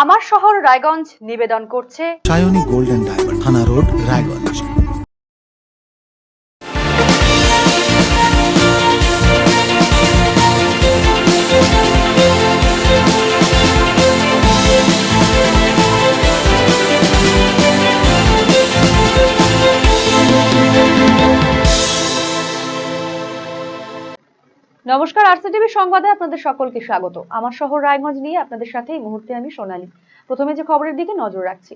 আমার শহর রায়গঞ্জ নিবেদন করছে সায়নী গোল্ডেন ডায়মন্ড, থানা রোড, রায়গঞ্জ। নমস্কার, আরসিটিভি সংবাদে আপনাদের সকলকে স্বাগত। আমার শহর রায়গঞ্জ নিয়ে আপনাদের সাথে এই মুহূর্তে আমি সোনালী। প্রথমে যে খবরের দিকে নজর রাখছি।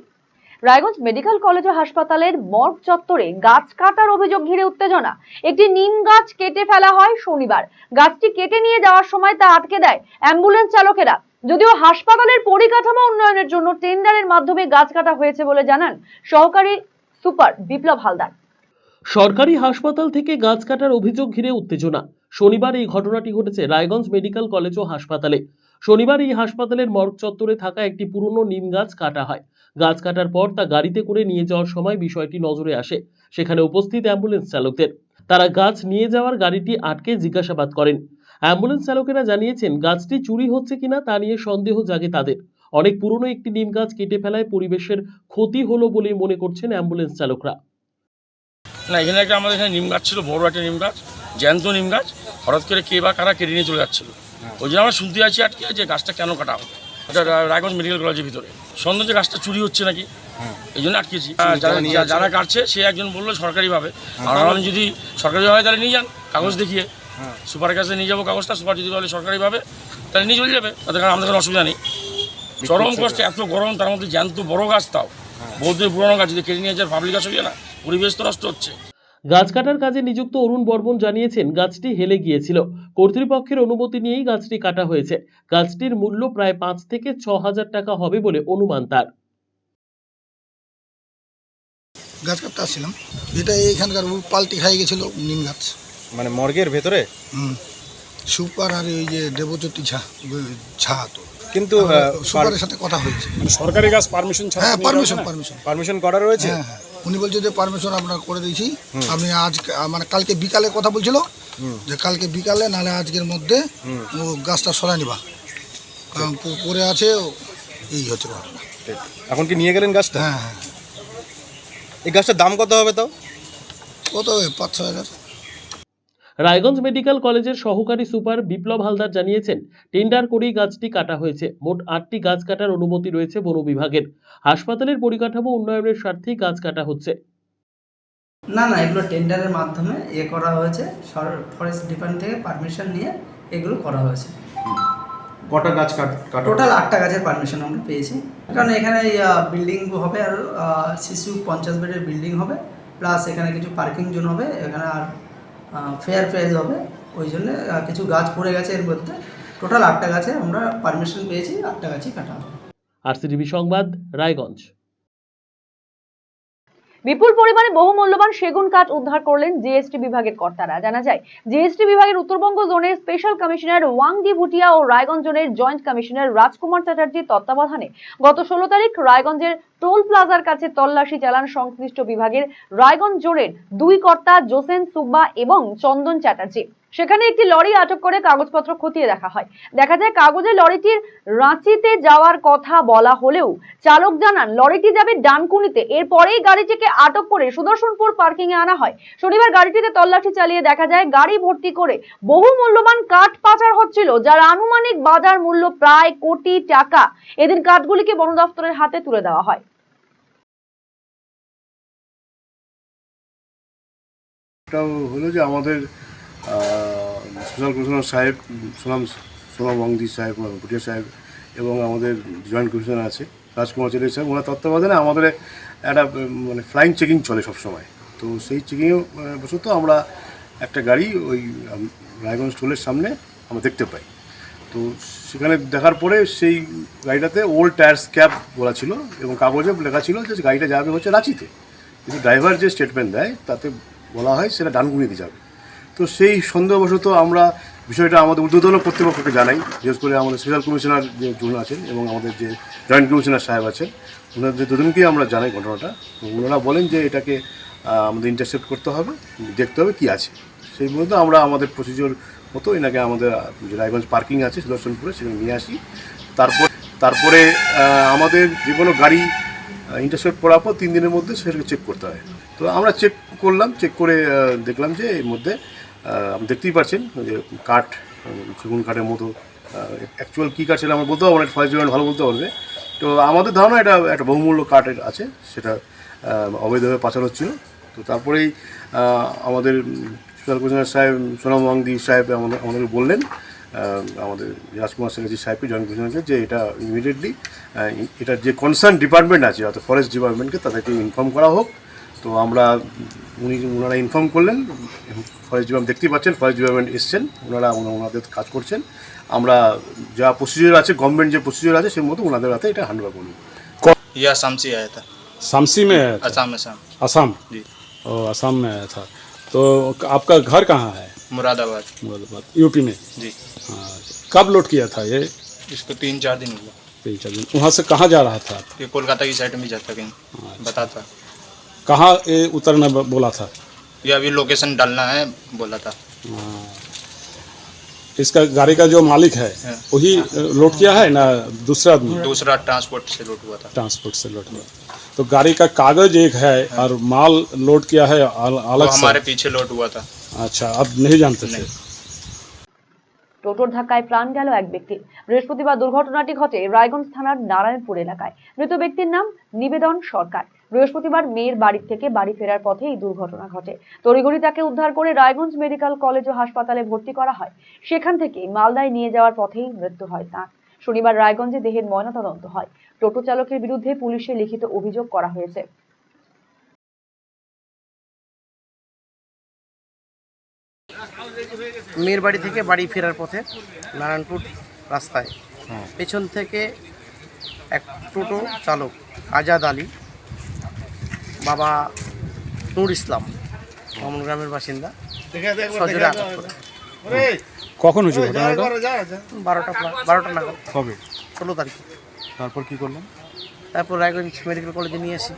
রায়গঞ্জ মেডিকেল কলেজ ও হাসপাতালের মর্গ চত্বরে গাছ কাটার অভিযোগ ঘিরে উত্তেজনা। একটি নিম গাছ কেটে ফেলা হয় শনিবার। গাছটি কেটে নিয়ে যাওয়ার সময় তা আটকে দেয় অ্যাম্বুলেন্স চালকেরা। যদিও হাসপাতালের পরিকাঠামো উন্নয়নের জন্য টেন্ডারের মাধ্যমে গাছ কাটা হয়েছে বলে জানান সহকারী সুপার বিপ্লব হালদার। সরকারি হাসপাতাল থেকে গাছ কাটার অভিযোগ ঘিরে উত্তেজনা। শনিবার এই ঘটনাটি ঘটেছে রায়গঞ্জ মেডিকেল কলেজ ও হাসপাতালে। শনিবার এই হাসপাতালের মর্গ চত্বরে থাকা একটি পুরনো নিম গাছ কাটা হয়। গাছ কাটার পর তা গাড়িতে করে নিয়ে যাওয়ার সময় বিষয়টি নজরে আসে সেখানে উপস্থিত অ্যাম্বুলেন্স চালকদের। তারা গাছ নিয়ে যাওয়ার গাড়িটি আটকে জিজ্ঞাসাবাদ করেন। অ্যাম্বুলেন্স চালকেরা জানিয়েছেন গাছটি চুরি হচ্ছে কিনা তা নিয়ে সন্দেহ জাগে তাদের। অনেক পুরনো একটি নিম গাছ কেটে ফেলায় পরিবেশের ক্ষতি হলো বলে মনে করছেন অ্যাম্বুলেন্স চালকরা। না, এখানে একটা আমাদের এখানে নিম গাছ ছিল, বড় একটা নিম গাছ, জ্যান্ত নিম গাছ। হঠাৎ করে কে বা কারা কেটে নিয়ে চলে যাচ্ছিলো। ওই জন্য আমরা শুনতে যাচ্ছি আটকে যে গাছটা কেন কাটা হবে। এটা রায়গঞ্জ মেডিকেল কলেজের ভিতরে সন্দেহ যে গাছটা চুরি হচ্ছে নাকি, এই জন্য আটকেছি। যারা কাটছে সে একজন বললো সরকারিভাবে, আর আমি যদি সরকারিভাবে তাহলে নিয়ে যান কাগজ দেখিয়ে, সুপারের কাছে নিয়ে যাবো কাগজটা। সুপার যদি বলে সরকারিভাবে তাহলে নিয়ে চলে যাবে, তাদের কারণে আমাদের কোনো অসুবিধা নেই। চরম কষ্টে, এত গরম, তার মধ্যে জ্যান্ত বড় গাছ, তাও বহুদিন পুরোনো গাছ, যদি কেটে নিয়ে যাওয়ার পাবলিক অসুবিধা না, পরিবেশ তো নষ্ট হচ্ছে। গাছ কাটার কাজে নিযুক্ত অরুণ বর্মন জানিয়েছেন গাছটি হেলে গিয়েছিল। কর্তৃপক্ষের অনুমতি নিয়েই গাছটি কাটা হয়েছে। গাছটির মূল্য প্রায় 5 থেকে 6,000 টাকা হবে বলে অনুমান তার। গাছ কাটতে আসছিলাম, যেটা এইখানকার পাল্টি খাই গেছিল নিম গাছ, মানে মর্গের ভেতরে। সুপার আর ওই যে দেবজ্যোতি ঝা তো, কিন্তু সুপারের সাথে কথা হয়েছে। সরকারি গাছ পারমিশন ছাড়া? হ্যাঁ, পারমিশন করা রয়েছে। হ্যাঁ হ্যাঁ, উনি বলছে যে পারমিশন আমরা করে দিয়েছি। আপনি আজ মানে কালকে বিকালে কথা বলছিল যে কালকে বিকালে নাহলে আজকের মধ্যে ও গাছটা সরাই নিবা, কারণ পরে আছে। এই হচ্ছে ঘটনা। এখন কি নিয়ে গেলেন গাছটা? হ্যাঁ হ্যাঁ। এই গাছটার দাম কত হবে তাও? কত হবে? 5-6 হাজার। রায়গঞ্জ মেডিকেল কলেজের সহকারী সুপার বিপ্লব হালদার জানিয়েছেন টেন্ডার করেই গাছটি কাটা হয়েছে। মোট 8টি গাছ কাটার অনুমতি রয়েছে বন বিভাগের। হাসপাতালের পরিকাঠামো উন্নয়নের স্বার্থেই গাছ কাটা হচ্ছে। না না, এগুলো টেন্ডারের মাধ্যমে করা হয়েছে। ফরেস্ট ডিপার্টমেন্ট থেকে পারমিশন নিয়ে এগুলো করা হয়েছে। কটা গাছ কাটা? টোটাল 8টা গাছের পারমিশন আমরা পেয়েছি। কারণ এখানে বিল্ডিং হবে, আর শিশু 50 বেডের বিল্ডিং হবে, প্লাস এখানে কিছু পার্কিং জোন হবে, এখানে আর ফেয়ার প্রাইজ হবে। ওই জন্য কিছু গাছ পড়ে গেছে এর মধ্যে। টোটাল 8টা গাছে আমরা পারমিশন পেয়েছি, 8টা গাছই কাটা হবে। আরসিটিভি সংবাদ, রায়গঞ্জ। বিপুল পরিমাণে বহুমূল্যবান সেগুন কাঠ উদ্ধার করলেন জিএসটি বিভাগের কর্তারা। জানা যায় জিএসটি বিভাগের উত্তরবঙ্গ জোনের স্পেশাল কমিশনার ওয়াংডি ভুটিয়া ও রায়গঞ্জ জোনের জয়েন্ট কমিশনার রাজকুমার চ্যাটার্জির তত্ত্বাবধানে গত 16 তারিখ রায়গঞ্জের টোল প্লাজার কাছে তল্লাশি চালান সংশ্লিষ্ট বিভাগের রায়গঞ্জ জোনের 2 কর্তা জোসেন সুব্বা এবং চন্দন চ্যাটার্জি। সেখানে একটি লরি আটক করে কাগজপত্র খতিয়ে দেখা হয়। দেখা যায় কাগজে লরিটির রাঁচিতে যাওয়ার কথা বলা হলেও চালক জানান লরিটি যাবে ডানকুনিতে। এরপরেই গাড়িটিকে আটক করে সুদর্শনপুর পার্কিং এ আনা হয়। শনিবার গাড়িটিতে তল্লাশি চালিয়ে দেখা যায় গাড়ি ভর্তি করে বহু মূল্যবান কাঠ পাচার হচ্ছিল, যার আনুমানিক বাজার মূল্য প্রায় কোটি টাকা। এদিন কাঠগুলিকে বন দপ্তরের হাতে তুলে দেওয়া হয়। হলো যে আমাদের স্পেশাল কমিশনার সাহেব সোনাম ওয়াংদি সাহেব, ভুটিয়া সাহেব এবং আমাদের জয়েন্ট কমিশনার আছে রাজকুমার চ্যাটার্জি সাহেব, ওনার তত্ত্বাবধানে আমাদের একটা মানে ফ্লাইং চেকিং চলে সবসময়। তো সেই চেকিংয়ে বশত আমরা একটা গাড়ি ওই রায়গঞ্জ টোলের সামনে আমরা দেখতে পাই। তো সেখানে দেখার পরে সেই গাড়িটাতে ওল্ড টায়ার স্ক্যাপ বলা ছিল এবং কাগজে লেখা ছিল যে গাড়িটা যাবে হচ্ছে রাঁচিতে, কিন্তু ড্রাইভার যে স্টেটমেন্ট দেয় তাতে বলা হয় সেটা ডানকুনিতে যাবে। তো সেই সন্দেহবশত আমরা বিষয়টা আমাদের ঊর্ধ্বতন কর্তৃপক্ষকে জানাই, বিশেষ করে আমাদের স্পেশাল কমিশনার যে জুন আছেন এবং আমাদের যে জয়েন্ট কমিশনার সাহেব আছেন, ওনাদের দুজনকেই আমরা জানাই ঘটনাটা। তো ওনারা বলেন যে এটাকে আমাদের ইন্টারসেপ্ট করতে হবে, দেখতে হবে কী আছে। সেই মধ্যে আমরা আমাদের প্রসিডিওর মতো এনাকে আমাদের যে রায়গঞ্জ পার্কিং আছে সুদর্শনপুরে সেখানে নিয়ে আসি। তারপর তারপরে আমাদের যে কোনো গাড়ি ইন্টারসেপ্ট করার পর 3 দিনের মধ্যে সেটাকে চেক করতে হয়। তো আমরা চেক করলাম, চেক করে দেখলাম যে এর মধ্যে আপনি দেখতেই পাচ্ছেন যে কাঠ, সেগুন কাঠের মতো অ্যাকচুয়াল কী কাঠ সেটা আমরা বলতে পারবো না, ফরেস্ট ডিপার্টমেন্ট ভালো বলতে পারবে। তো আমাদের ধারণা এটা একটা বহুমূল্য কাঠ আছে, সেটা অবৈধভাবে পাচার হচ্ছিল। তো তারপরেই আমাদের স্পেশাল কমিশনার সাহেব সোনাম ওয়াংদি সাহেব আমাদেরকে বললেন, আমাদের রাজকুমার সেনাজি সাহেবকে, জয়েন্ট কমিশনারকে, যে এটা ইমিডিয়েটলি এটার যে কনসার্ন ডিপার্টমেন্ট আছে অর্থাৎ ফরেস্ট ডিপার্টমেন্টকে তাদেরকে ইনফর্ম করা হোক। তো ওনারা ইনফর্ম করলেন। ফরেস্ট ডিপার্টমেন্ট দেখতেই পাচ্ছেন, ফরেস্ট ডিপার্টমেন্ট এসছেন, ওনাদের কাজ করছেন। আমরা যা প্রসিডিওর আছে, গভর্নমেন্ট যে প্রসিডিওর আছে সেই মতো ওনাদের হাতে এটা হ্যান্ড ওভার করব। ये असम से आया था। शामसी में आया था? असम असम असम जी। असम में आया था। तो आपका घर कहाँ है? मुरादाबाद मुरादाबाद, यूपी में। जी। हाँ, कब लोड किया था ये? इसको 3-4 दिन हुआ। 3-4 दिन। वहाँ से कहाँ जा रहा था आप? ये कोलकाता की साइड में जाता कहीं बताता। कहाँ ये उतरना बोला था? ये अभी लोकेशन डालना है बोला था। हाँ। इसका गाड़ी का जो मालिक है हाँ। वही लोड किया है ना दूसरा आदमी? दूसरा ट्रांसपोर्ट से लोड हुआ था। ट्रांसपोर्ट से लोड हुआ। तो गाड़ी का कागज एक है और माल लोड किया है वो अलग से? हमारे पीछे लोड हुआ था। अच्छा, अब नहीं जानते थे? नहीं। টোটোর ধাক্কায় প্রাণ গেল এক ব্যক্তির। বৃহস্পতিবার দুর্ঘটনাটি ঘটে রায়গঞ্জ থানার নারায়ণপুর এলাকায়। মৃত ব্যক্তির নাম নিবেদন সরকার। বৃহস্পতিবার মেয়ের বাড়ি থেকে বাড়ি ফেরার পথে এই দুর্ঘটনা ঘটে। তড়িঘড়ি তাকে উদ্ধার করে রায়গঞ্জ মেডিকেল কলেজ ও হাসপাতালে ভর্তি করা হয়। সেখান থেকে মালদায় নিয়ে যাওয়ার পথেই মৃত্যু হয় তার। শনিবার রায়গঞ্জে দেহের ময়নাতদন্ত হয়। টোটো চালকের বিরুদ্ধে পুলিশে লিখিত অভিযোগ করা হয়েছে। মেয়ের বাড়ি থেকে বাড়ি ফেরার পথে নারায়ণপুর রাস্তায় পেছন থেকে এক টোটো চালক আজাদ আলী, বাবা নূর ইসলাম, মামুন গ্রামের বাসিন্দা, সজোরে আঘাত করে। কখন হয়েছে ঘটনাটা? 12টা নাগাদ। কবে? 16 তারিখে। তারপর কি করলেন? তারপর রায়গঞ্জ মেডিকেল কলেজে নিয়ে আসি।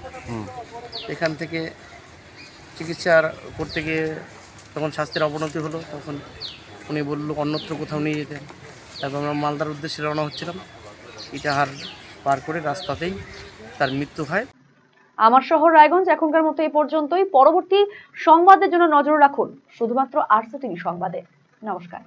এখান থেকে চিকিৎসা করতে গিয়ে তখন স্বাস্থ্যের অবনতি হলো, তখন উনি বললো অন্যত্র কোথাও নিয়ে যেতেন। তারপর আমরা মালদার উদ্দেশ্যে রওনা হচ্ছিলাম, ইটাহার পার করে রাস্তাতেই তার মৃত্যু হয়। আমার শহর রায়গঞ্জ এখনকার মতো এই পর্যন্তই। পরবর্তী সংবাদের জন্য নজর রাখুন শুধুমাত্র আরসি টিভি সংবাদে। নমস্কার।